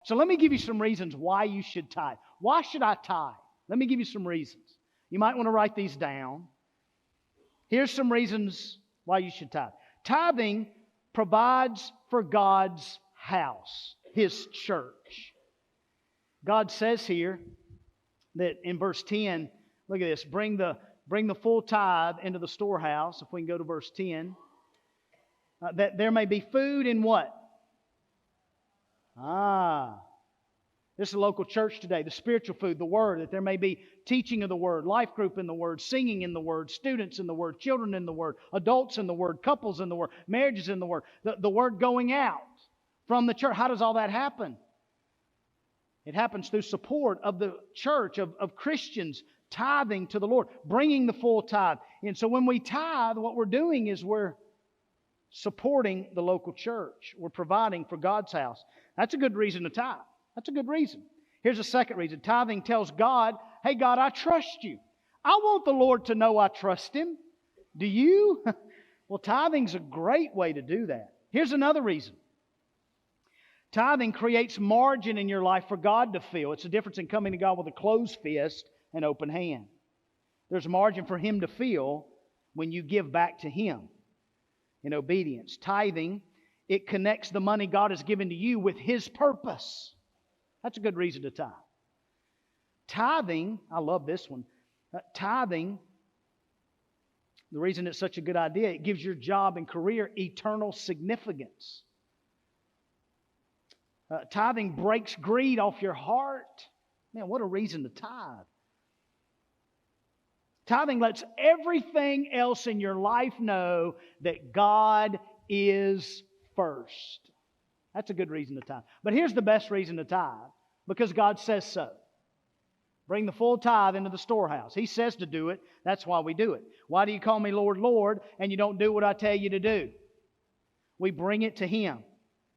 So let me give you some reasons why you should tithe. Why should I tithe? Let me give you some reasons. You might want to write these down. Here's some reasons why you should tithe. Tithing provides for God's house, His church. God says here that in verse 10, look at this, bring the full tithe into the storehouse, if we can go to verse 10, that there may be food in what? This is a local church today, the spiritual food, the Word, that there may be teaching of the Word, life group in the Word, singing in the Word, students in the Word, children in the Word, adults in the Word, couples in the Word, marriages in the Word, the Word going out from the church. How does all that happen? It happens through support of the church, of Christians tithing to the Lord, bringing the full tithe. And so when we tithe, what we're doing is we're supporting the local church. We're providing for God's house. That's a good reason to tithe. That's a good reason. Here's a second reason. Tithing tells God, hey, God, I trust you. I want the Lord to know I trust Him. Do you? Well, tithing's a great way to do that. Here's another reason. Tithing creates margin in your life for God to fill. It's the difference in coming to God with a closed fist and open hand. There's margin for Him to fill when you give back to Him in obedience. Tithing, it connects the money God has given to you with His purpose. That's a good reason to tithe. Tithing, I love this one. Tithing, the reason it's such a good idea, it gives your job and career eternal significance. Tithing breaks greed off your heart. Man, what a reason to tithe. Tithing lets everything else in your life know that God is first. That's a good reason to tithe. But here's the best reason to tithe, because God says so. Bring the full tithe into the storehouse. He says to do it. That's why we do it. Why do you call me Lord, Lord, and you don't do what I tell you to do? We bring it to Him.